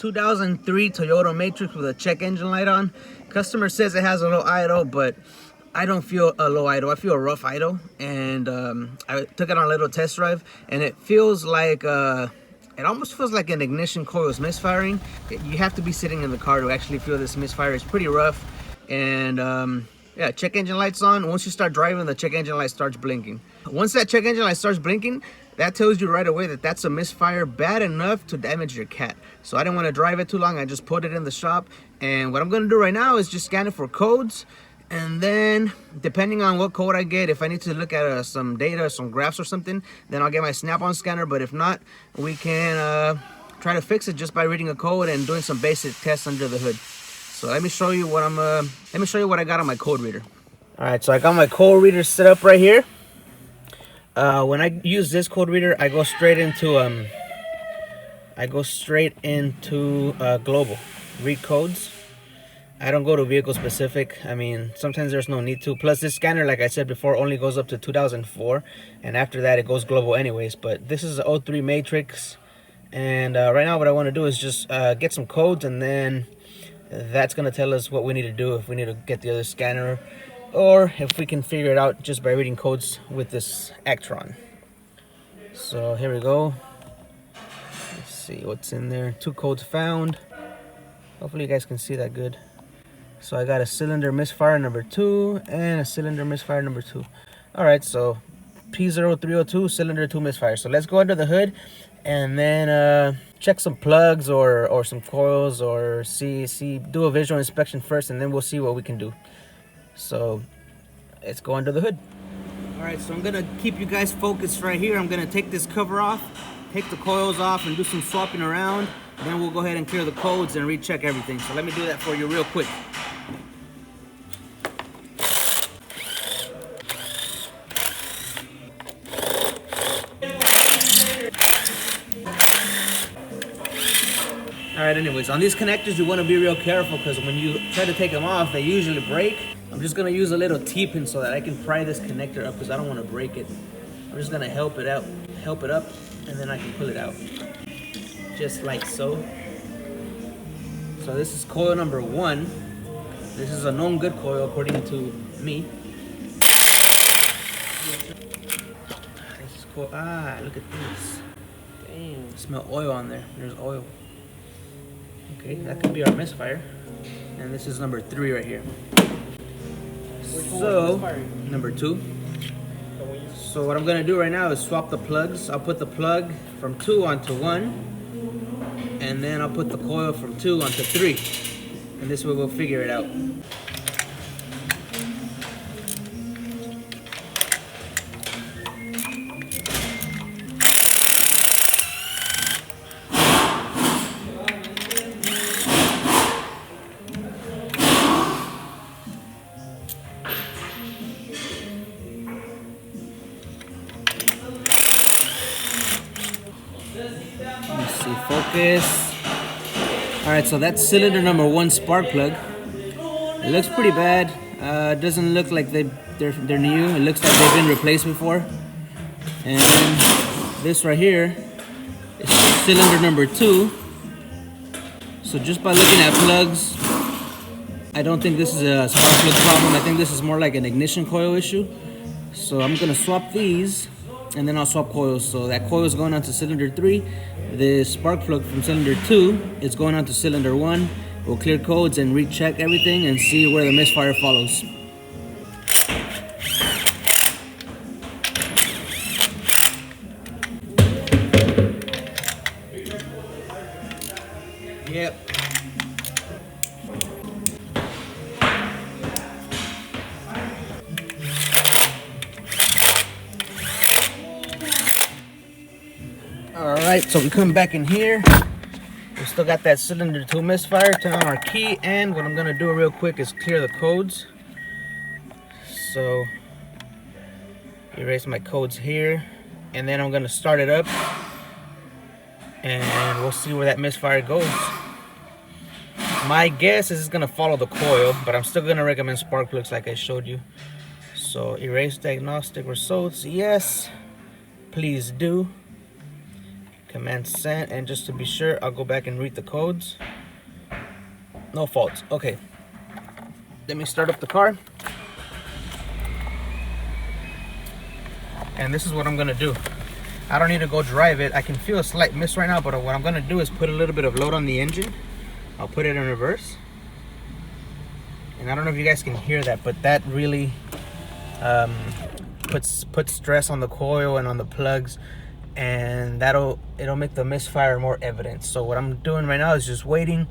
2003 Toyota Matrix with a check engine light on. Customer says it has a low idle, but I don't feel a low idle. I feel a rough idle, and I took it on a little test drive, and it feels like it almost feels like an ignition coil is misfiring. You have to be sitting in the car to actually feel this misfire. It's pretty rough, and yeah, check engine light's on. Once you start driving, the check engine light starts blinking. Once that check engine light starts blinking, that tells you right away that that's a misfire bad enough to damage your cat. So I didn't want to drive it too long. I just put it in the shop, and what I'm going to do right now is just scan it for codes. And then, depending on what code I get, if I need to look at some data, some graphs or something, then I'll get my Snap-on scanner. But if not, we can try to fix it just by reading a code and doing some basic tests under the hood. So let me show you what I got on my code reader. All right, so I got my code reader set up right here. When I use this code reader, I go straight into global, read codes. I don't go to vehicle specific. I mean, sometimes there's no need to. Plus, this scanner, like I said before, only goes up to 2004, and after that, it goes global anyways. But this is an 03 Matrix, and right now, what I want to do is just get some codes, and then that's gonna tell us what we need to do, if we need to get the other scanner, or if we can figure it out just by reading codes with this Actron. So here we go. Let's see what's in there. 2 codes found. Hopefully you guys can see that good. So I got a cylinder misfire number 2 and a cylinder misfire number 2. All right, so P0302 cylinder 2 misfire. So let's go under the hood and then check some plugs or some coils, or do a visual inspection first, and then we'll see what we can do. So let's go under the hood. All right, so I'm gonna keep you guys focused right here. I'm gonna take this cover off, take the coils off, and do some swapping around. Then we'll go ahead and clear the codes and recheck everything. So let me do that for you real quick. All right, anyways, on these connectors, you want to be real careful, because when you try to take them off, they usually break. I'm just going to use a little T-pin so that I can pry this connector up, because I don't want to break it. I'm just going to help it up, and then I can pull it out. Just like so. So this is coil number 1. This is a known good coil according to me. This is coil. Ah, look at this. Damn, smell oil on there. There's oil. Okay, that could be our misfire. And this is number 3 right here. So, number 2. So what I'm gonna do right now is swap the plugs. I'll put the plug from 2 onto 1, and then I'll put the coil from 2 onto 3. And this way we'll figure it out. Let's see, focus. All right, so that's cylinder number 1 spark plug. It looks pretty bad. It doesn't look like they're new. It looks like they've been replaced before. And this right here is cylinder number 2. So just by looking at plugs, I don't think this is a spark plug problem. I think this is more like an ignition coil issue. So I'm gonna swap these, and then I'll swap coils. So that coil is going on to cylinder 3. The spark plug from cylinder 2 is going on to cylinder 1. We'll clear codes and recheck everything and see where the misfire follows. Yep. All right, so we come back in here. We still got that cylinder 2 misfire. Turn on our key, and what I'm gonna do real quick is clear the codes. So erase my codes here, and then I'm gonna start it up, and we'll see where that misfire goes. My guess is it's gonna follow the coil, but I'm still gonna recommend spark plugs like I showed you. So erase diagnostic results, yes, please do. Command sent, and just to be sure, I'll go back and read the codes. No faults. Okay. Let me start up the car. And this is what I'm gonna do. I don't need to go drive it. I can feel a slight miss right now, but what I'm gonna do is put a little bit of load on the engine. I'll put it in reverse. And I don't know if you guys can hear that, but that really puts stress on the coil and on the plugs, and it'll make the misfire more evident. So what I'm doing right now is just waiting.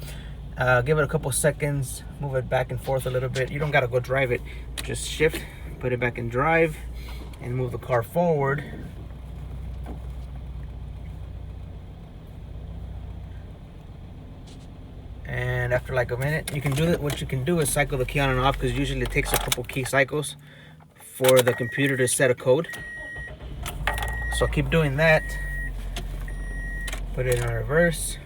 Give it a couple seconds, move it back and forth a little bit. You don't gotta go drive it. Just shift, put it back in drive, and move the car forward. And after like a minute, you can do that. What you can do is cycle the key on and off, because usually it takes a couple key cycles for the computer to set a code. So keep doing that. Put it in reverse.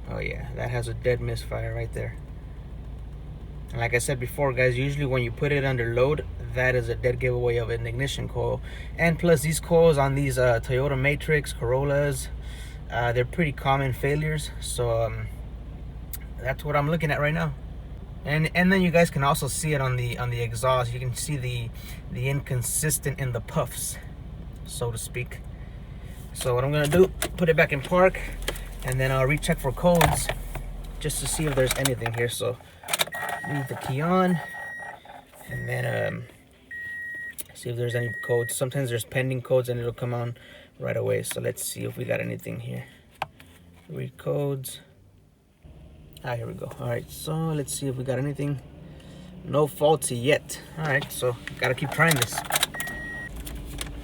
Oh yeah, that has a dead misfire right there. And like I said before, guys, usually when you put it under load, that is a dead giveaway of an ignition coil. And plus, these coils on these Toyota Matrix, Corollas, they're pretty common failures. So that's what I'm looking at right now. And then you guys can also see it on the exhaust. You can see the inconsistent in the puffs, so to speak. So what I'm gonna do, put it back in park, and then I'll recheck for codes just to see if there's anything here. So leave the key on, and then see if there's any codes. Sometimes there's pending codes and it'll come on right away. So let's see if we got anything here. Read codes. Here we go. All right, so let's see if we got anything. No faulty yet. All right, so gotta keep trying this.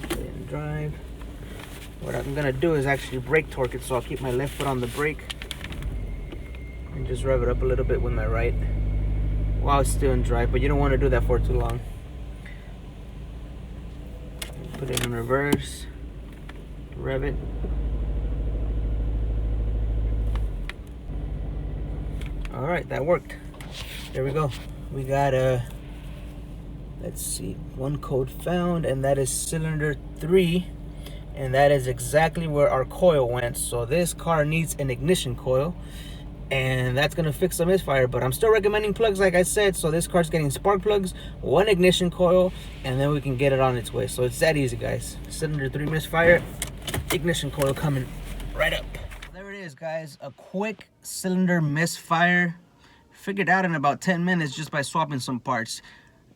Put it in drive. What I'm gonna do is actually brake torque it, so I'll keep my left foot on the brake and just rev it up a little bit with my right while it's still in drive, but you don't want to do that for too long. Put it in reverse, rev it. All right, that worked. There we go. We got let's see, one code found, and that is cylinder 3. And that is exactly where our coil went. So this car needs an ignition coil, and that's gonna fix the misfire. But I'm still recommending plugs, like I said. So this car's getting spark plugs, one ignition coil, and then we can get it on its way. So it's that easy, guys. Cylinder 3 misfire, ignition coil coming right up. There it is, guys. A quick cylinder misfire, figured out in about 10 minutes just by swapping some parts.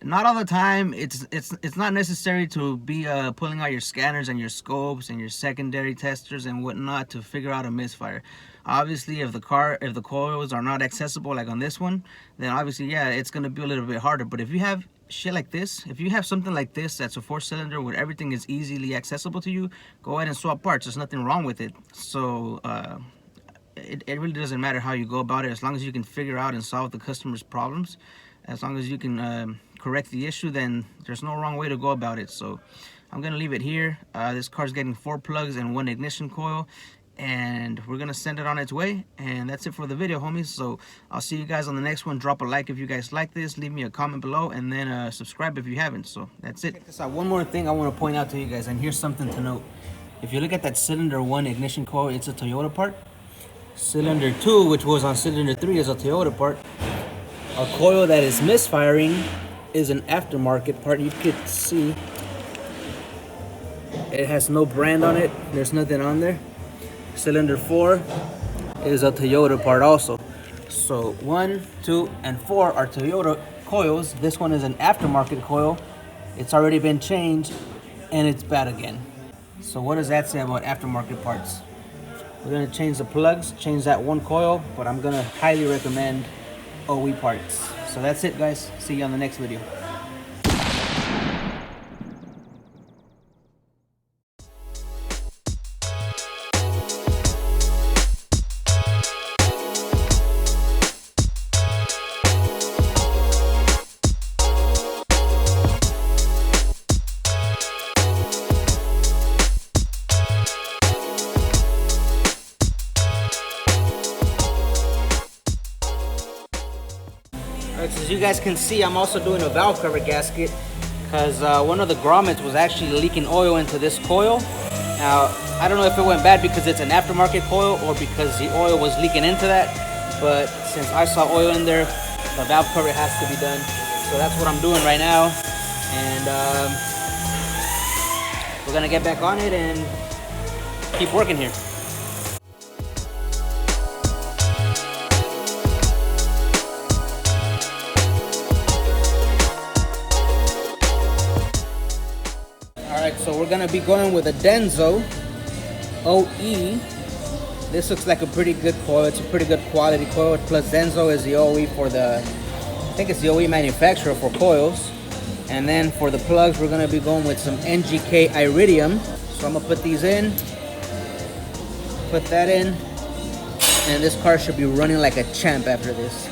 Not all the time. It's not necessary to be pulling out your scanners and your scopes and your secondary testers and whatnot to figure out a misfire. Obviously, if the coils are not accessible, like on this one, then obviously, yeah, it's gonna be a little bit harder. But if you have shit like this, if you have something like this that's a 4-cylinder where everything is easily accessible to you, go ahead and swap parts. There's nothing wrong with it. So it really doesn't matter how you go about it, as long as you can figure out and solve the customer's problems. As long as you can correct the issue, then there's no wrong way to go about it. So I'm gonna leave it here. This car's getting 4 plugs and 1 ignition coil, and we're gonna send it on its way. And that's it for the video, homies. So I'll see you guys on the next one. Drop a like if you guys like this, leave me a comment below, and then subscribe if you haven't. So that's it. Check this out. One more thing I want to point out to you guys, and here's something to note. If you look at that cylinder 1 ignition coil, it's a Toyota part. Cylinder 2, which was on cylinder 3, is a Toyota part. A coil that is misfiring is an aftermarket part. You could see it has no brand on it. There's nothing on there. Cylinder 4 is a Toyota part also. So 1, 2, and 4 are Toyota coils. This one is an aftermarket coil. It's already been changed, and it's bad again. So what does that say about aftermarket parts? We're gonna change the plugs, change that one coil, but I'm gonna highly recommend OE parts. So that's it, guys. See you on the next video. As you guys can see, I'm also doing a valve cover gasket because one of the grommets was actually leaking oil into this coil. And Now, I don't know if it went bad because it's an aftermarket coil or because the oil was leaking into that, but since I saw oil in there, the valve cover has to be done. So that's what I'm doing right now, and we're gonna get back on it and keep working here. Alright, so we're gonna be going with a Denso OE. This looks like a pretty good coil. It's a pretty good quality coil. Plus Denso is the OE for the, I think it's the OE manufacturer for coils. And then for the plugs, we're gonna be going with some NGK Iridium. So I'm gonna put these in, put that in, and this car should be running like a champ after this.